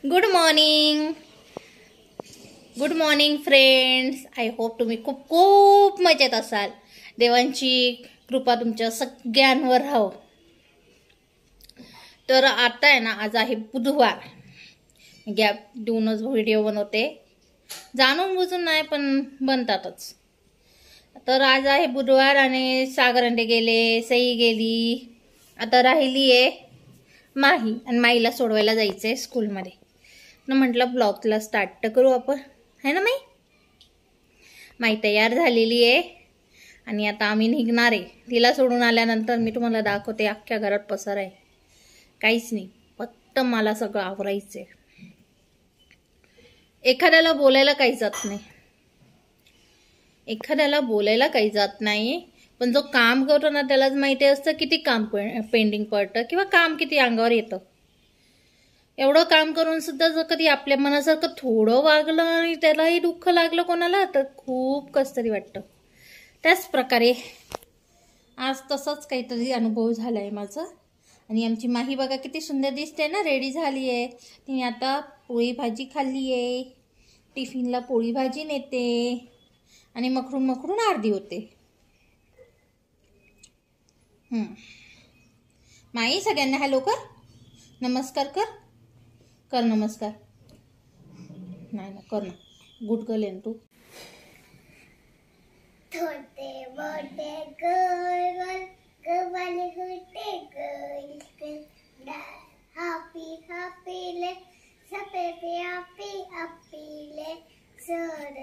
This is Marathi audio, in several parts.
Good morning friends. I hope तुम्ही खूप खूप मजेत असाल. देवांची कृपा तुमच्या सगळ्यांवर राहो. तर आता आहे ना, आज आहे बुधवार. गॅप देऊनच व्हिडिओ बनवते, जाणून बुजून नाही पण बनतातच. तर आज आहे बुधवार आणि सागर अंडे गेले, सई गेली, आता राहिली आहे माही. आणि माईला सोडवायला जायचंय स्कूलमध्ये. न म्हटलं ब्लॉगला स्टार्ट करू आपण, है ना माई तयार झालेली आहे आणि आता आम्ही निघणार आहे. तिला सोडून आल्यानंतर मी तुम्हाला दाखवते. अख्ख्या घरात पसार आहे, काहीच नाही, फक्त मला सगळं आवरायचंय. एखाद्याला बोलायला काही जात नाही, पण जो काम करतो ना त्यालाच माहिती असतं किती काम पेंडिंग पडतं किंवा काम किती अंगावर येतं. एवढं काम करून सुद्धा जर कधी आपल्या मनासारखं थोडं वागलं आणि त्यालाही दुःख लागलं कोणाला, तर खूप कसतरी वाटतं. त्याच प्रकारे आज तसंच काहीतरी अनुभव झालाय माझा. आणि आमची माही बघा किती सुंदर दिसते ना, रेडी झाली आहे. तिने आता पोळी भाजी खाल्ली आहे, टिफिनला पोळी भाजी नेते आणि मखरून अर्धी होते. माई सगळ्यांना हॅलो कर, नमस्कार कर नमस्कार. नाही ना, कर ना, गुड गर्ल आहे तू. छोटे मोठे गोल गोल गवाले होते गोल हॅपी हॅपीले सपेटे हॅपीले सोड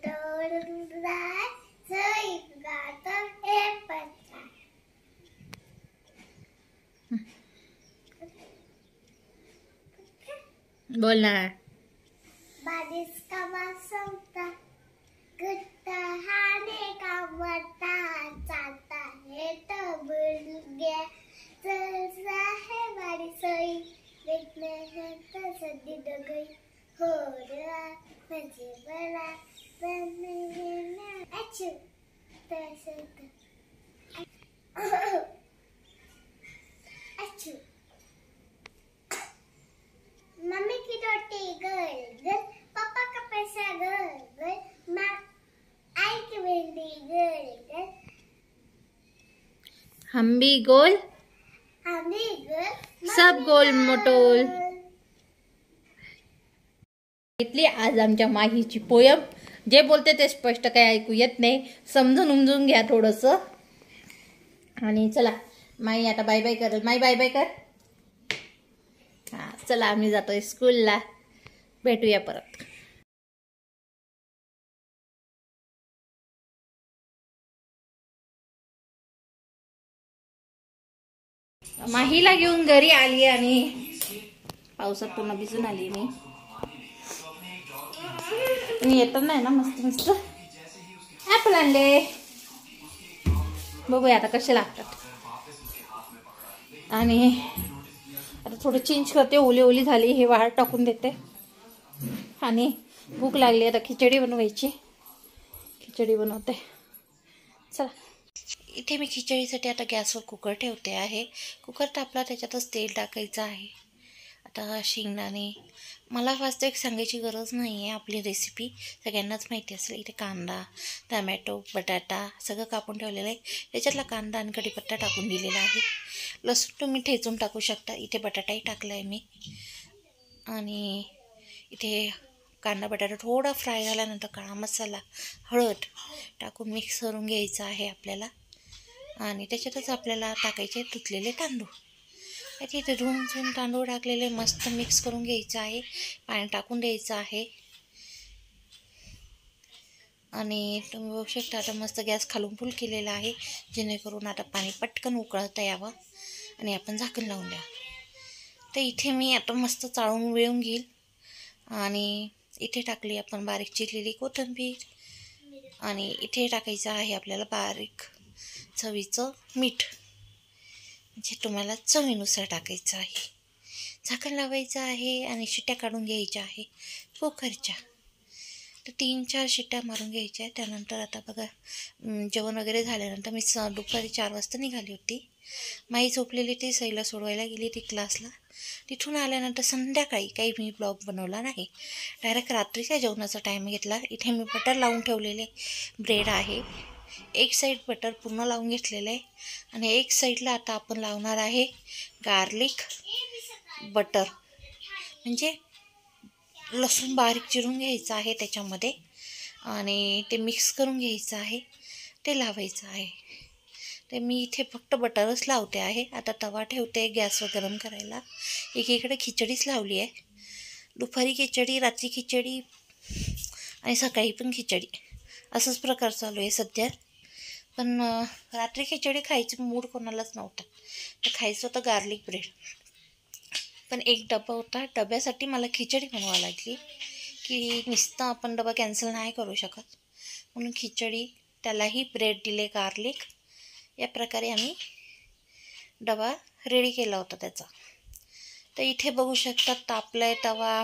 तोड राय सई गात हे पत्ता. बोल ना. बारिश का मौसम गुट्टा हाने का मता चाहता है तो भूल गया चलता है बारिश सोई देखने है तो सर्दी डो गई हो रहा मुझे बड़ा बनने ना अच्छू तैसे अच्छू मम्मी की रोटी गर्ल गर्ल, पापा का पैसा गर्ल गर्ल, माँ आई की भिंडी गर्ल गर्ल, हम भी गोल सब गोल मोटोल. इथली आज आमच्या माहीची पोयम. जे बोलते ते स्पष्ट काही ऐकू येत नाही, समजून उमजून घ्या थोडस. आणि चला, माई आता बाय बाय करेल. माई बाय बाय कर. हा चला, आम्ही जातोय स्कूलला. भेटूया परत. माहीला घेऊन घरी आली आणि पावसात पूर्ण भिजून आली मी. येतात नाही ना, मस्त मस्त ऍपल आणले. बघूया आता कसे लागतात. आणि आता थोडं चेंज करते. ओली झाली, हे वाळ टाकून देते. आणि भूक लागली, आता खिचडी बनवायची. खिचडी बनवते. चला, इथे मी खिचडीसाठी आता गॅसवर कुकर ठेवते आहे. कुकर तापला, त्याच्यातच तेल टाकायचं आहे. आता शेंगदाणे, मला फास्ट एक सांगायची गरज नाही आहे. आपली रेसिपी सगळ्यांनाच माहिती असेल. इथे कांदा, टमॅटो, बटाटा सगळं कापून ठेवलेलं आहे. त्याच्यातला कांदा आणि कढीपत्ता टाकून दिलेला आहे. लसूण तुम्ही ठेचून टाकू शकता. इथे बटाटाही टाकला आहे मी. आणि इथे कांदा बटाटा थोडा फ्राय झाल्यानंतर काळा मसाला, हळद टाकून मिक्स करून घ्यायचं आहे आपल्याला. आणि त्याच्यातच आपल्याला टाकायचे धुतलेले तांदूळ. इथे धुवून तांदूळ टाकलेले मस्त मिक्स करून घ्यायचं आहे. पाणी टाकून द्यायचं आहे. आणि तुम्ही बघू शकता आता मस्त गॅस खालून फुल केलेला आहे, जेणेकरून आता पाणी पटकन उकळता यावं आणि आपण झाकण लावून द्या. तर इथे मी आता मस्त चाळून वेळून घेईल. आणि इथे टाकली आपण बारीक चिरलेली कोथिंबीर. आणि इथे टाकायचं आहे आपल्याला बारीक चवीचं मीठ, जे तुम्हाला चवीनुसार टाकायचं आहे. झाकण लावायचं आहे आणि शिट्ट्या काढून घ्यायच्या आहे कुकरच्या. तर 3-4 शिट्ट्या मारून घ्यायच्या. त्यानंतर आता बघा, जेवण वगैरे झाल्यानंतर मी दुपारी 4 वाजता निघाली होती. माई झोपलेली ती, सईला सोडवायला गेली ती क्लासला. तिथून आल्यानंतर संध्याकाळी काही मी ब्लॉग बनवला नाही, डायरेक्ट रात्रीच्या जेवणाचा टाईम घेतला. इथे मी बटर लावून ठेवलेले ब्रेड आहे. एक साईड बटर पूर्ण लावून घेतलेलं आहे आणि एक साईडला आता आपण लावणार आहे गार्लिक बटर, म्हणजे लसूण बारीक चिरून घ्यायचं आहे त्याच्यामध्ये आणि ते मिक्स करून घ्यायचं आहे, ते लावायचं आहे. ते मी इथे फक्त बटरच लावते आहे. आता तवा ठेवते गॅसवर गरम करायला. एकीकडे खिचडीच लावली आहे. दुपारी खिचडी, रात्री खिचडी आणि सकाळी पण खिचडी, असंच प्रकार चालू आहे सध्या. पण रात्री खिचडी खायची मूड कोणालाच नव्हता, तर खायचं होतं गार्लिक ब्रेड. पण एक डबा होता, डब्यासाठी मला खिचडी बनवावी लागली, की नुसतं आपण डबा कॅन्सल नाही करू शकत, म्हणून खिचडी, त्यालाही ब्रेड दिले गार्लिक. या प्रकारे आम्ही डबा रेडी केला होता त्याचा. तर इथे बघू शकतात तापला आहे तवा,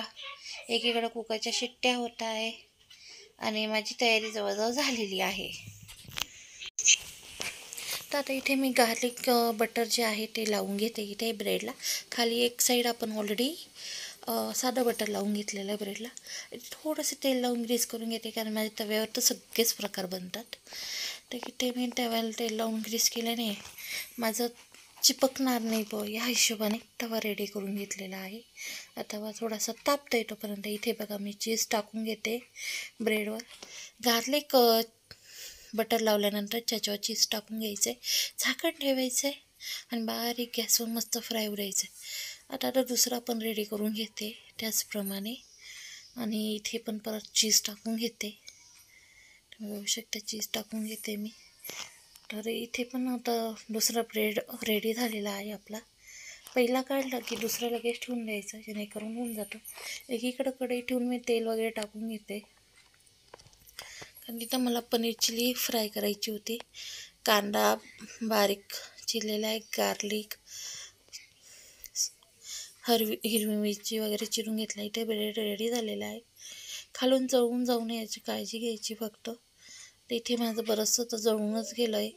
एकीकडे कुकरच्या शिट्ट्या होत आहे आणि माझी तयारी जवळजवळ झालेली आहे. तर आता इथे मी गार्लिक बटर जे आहे ते लावून घेते इथे ब्रेडला. खाली एक साईड आपण ऑलरेडी साधं बटर लावून घेतलेलं आहे ब्रेडला. थोडंसं तेल लावून ग्रीस करून घेते, कारण माझ्या तव्यावर तर सगळेच प्रकार बनतात. तर इथे मी तव्याला तेल लावून ग्रीस केल्याने माझं चिपकणार नाही ब, या हिशोबाने तवा रेडी करून घेतलेला आहे. तवा थोडासा तापता येतोपर्यंत इथे बघा मी चीज टाकून घेते ब्रेडवर. गार्लिक बटर लावल्यानंतर त्याच्यावर चीज टाकून घ्यायचं आहे, झाकण ठेवायचं आहे आणि बारीक गॅसवर मस्त फ्राय करायचं आहे. आता दुसरा पण रेडी करून घेते त्याचप्रमाणे आणि इथे पण परत चीज टाकून घेते. तुम्ही बघू शकता चीज टाकून घेते मी. तर इथे पण आता दुसरा ब्रेड रेडी झालेला आहे आपला. पहिला काढला की दुसरा लगेच ठेवून द्यायचा, जेणेकरून होऊन जातो. एकीकडे कढई ठेवून मी तेल वगैरे टाकून घेते, कारण तिथं मला पनीर चिली फ्राय करायची होती. कांदा बारीक चिरलेला आहे, गार्लिक, हिरवी मिरची वगैरे चिरून घेतला. इथे ब्रेड रेडी झालेला आहे. खालून जळून जाऊ नये याची काळजी घ्यायची फक्त. तर इथे माझं बरंचसं तर जळूनच गेलं आहे,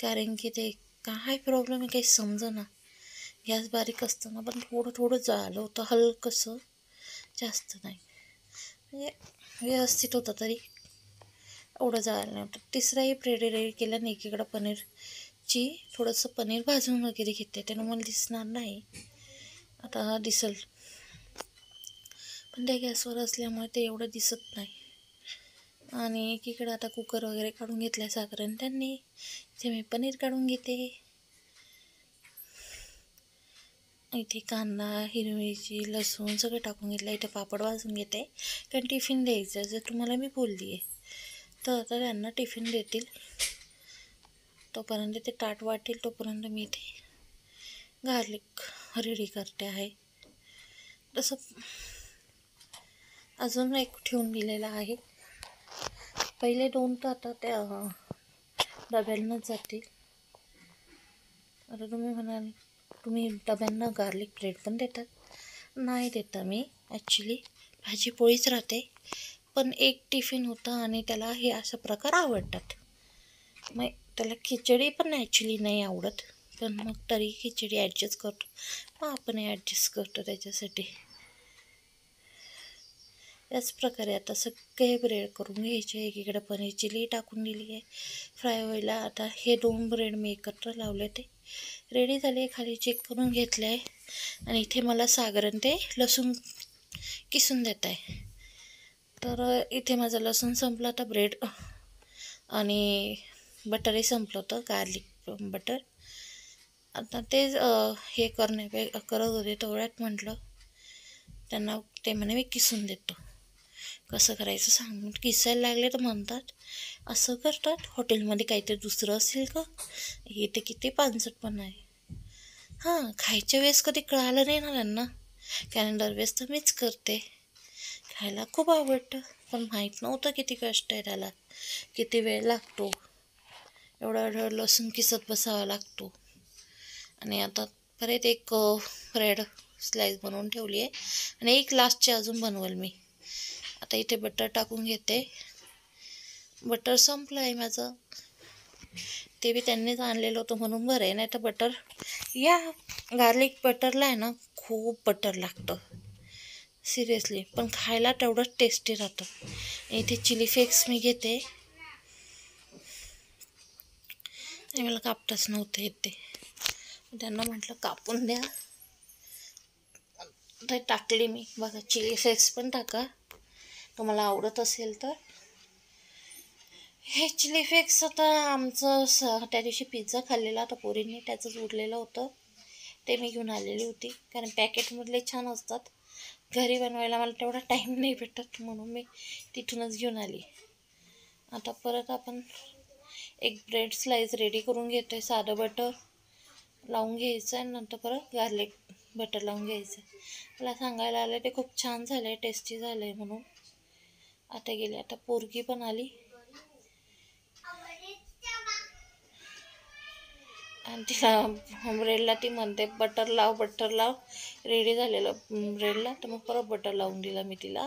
कारण की ते काय प्रॉब्लेम आहे काही समजेना. गॅस बारीक असताना पण थोडं थोडं जळालं होतं, हलकंसं, जास्त नाही, म्हणजे व्यवस्थित होतं तरी एवढं जळालं नव्हतं. तिसराही ब्रेड रेडी केल्याने एकीकडं पनीरची थोडंसं पनीर भाजून वगैरे घेते, त्यानं मला दिसणार नाही, आता दिसेल, पण त्या गॅसवर असल्यामुळे ते एवढं दिसत नाही. आणि एकीकडे आता कुकर वगैरे काढून घेतल्या साधारण त्यांनी, इथे मी पनीर काढून घेते. इथे कांदा, हिरवी मिरची, लसूण सगळं टाकून घेतलं. इथे पापड भाजून घेते, कारण टिफिन द्यायचं जर तुम्हाला मी बोलली आहे. तर आता त्यांना टिफिन देतील, तोपर्यंत ते ताट वाटेल तोपर्यंत मी इथे गार्लिक रेडी करते आहे. तसं अजून एक ठेवून दिलेला आहे. पहिले 2 तर आता त्या डब्यांनाच जातील. आता तुम्ही म्हणाल तुम्ही डब्यांना गार्लिक ब्रेड पण देतात? नाही देता मी, ॲक्च्युली भाजी पोळीच राहते, पण एक टिफिन होता आणि त्याला हे अशा प्रकार आवडतात. मग त्याला खिचडी पण ॲक्च्युली नाही आवडत, पण मग तरी खिचडी ॲडजस्ट करतो, मग आपण ॲडजस्ट करतो त्याच्यासाठी. त्याच प्रकारे आता सगळे ब्रेड करून घ्यायचे. एकीकडे पनीर चिली टाकून दिली आहे फ्राय व्हायला. आता हे 2 ब्रेड मी एकत्र लावले, ते रेडी झाले. खाली चेक करून घेतले आहे आणि इथे मला साधारण ते लसूण किसून देत आहे. तर इथे माझं लसूण संपलं, आता ब्रेड आणि बटरही संपलं होतं, गार्लिक बटर. आता तेच हे करत होते, तेवढ्यात म्हटलं त्यांना, ते म्हणे मी किसून देतो. कसं करायचं सांग, किसायला लागले तर म्हणतात असं करतात हॉटेलमध्ये, काहीतरी दुसरं असेल का, हे ते किती पानसटपणा आहे. हां, खायच्या वेळेस कधी कळालं नाही ना त्यांना, कारण दरवेळेस तर मीच करते. खायला खूप आवडतं, पण माहीत नव्हतं किती कष्ट आहे त्याला, किती वेळ लागतो, एवढा लसूण किसत बसावा लागतो. आणि आता परत एक ब्रेड स्लाईस बनवून ठेवली आहे आणि एक लास्टची अजून बनवेल मी. आता इथे बटर टाकून घेते. बटर संपलं आहे माझं, ते बी त्यांनीच आणलेलं होतं म्हणून बरं आहे. नाही तर बटर, या गार्लिक बटरला आहे ना खूप बटर लागतं सिरियसली, पण खायला तेवढंच टेस्टी राहतं. इथे चिली फ्लेक्स मी घेते आणि मला कापताच नव्हतं येत ते, त्यांना म्हटलं कापून द्या, ते टाकले मी. बघा चिली फ्लेक्स पण टाका तुम्हाला आवडत असेल तर. हे चिली फ्लेक्स आता आमचं त्या दिवशी पिझ्झा खाल्लेला तर पोरींनी त्याचंच उरलेलं होतं, ते मी घेऊन आलेली होती. कारण पॅकेटमधले छान असतात, घरी बनवायला मला तेवढा टाईम नाही भेटत म्हणून मी तिथूनच घेऊन आली. आता परत आपण एक ब्रेड स्लाइस रेडी करून घेतो आहे. साधं बटर लावून घ्यायचं आणि नंतर परत गार्लिक बटर लावून घ्यायचं. मला सांगायला आलं ते खूप छान झालं आहे, टेस्टी झालं आहे म्हणून. आता गेले, आता पोरगी पण आली आणि तिला ब्रेडला ती म्हणते बटर लाव बटर लाव. रेडी झालेलं ब्रेडला तर मग परत बटर लावून दिला मी तिला.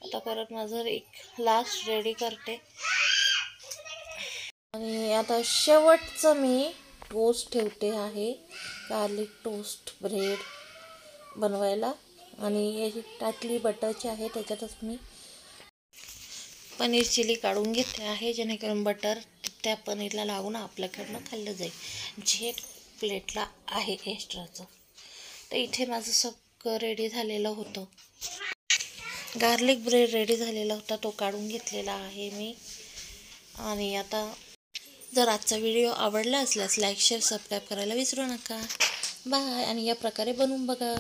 आता परत माझं एक लास्ट रेडी करते आणि आता शेवटचं मी टोस्ट ठेवते आहे, गार्लिक टोस्ट ब्रेड बनवायला. आणि याची टाकली बटरची आहे, त्याच्यातच मी पनीर चिली काढून घेते आहे, जेणेकरून बटर त्या पनीरला लावून आपल्याकडनं खाल्लं जाईल जे प्लेटला आहे एक्स्ट्राचं. तर इथे माझं सगळं रेडी झालेलं होतं, गार्लिक ब्रेड रेडी झालेला होता, तो काढून घेतलेला आहे मी. आणि आता जर आजचा व्हिडिओ आवडला असल्यास लाईक शेअर सबस्क्राईब करायला विसरू नका. बाय. आणि या प्रकारे बनवून बघा.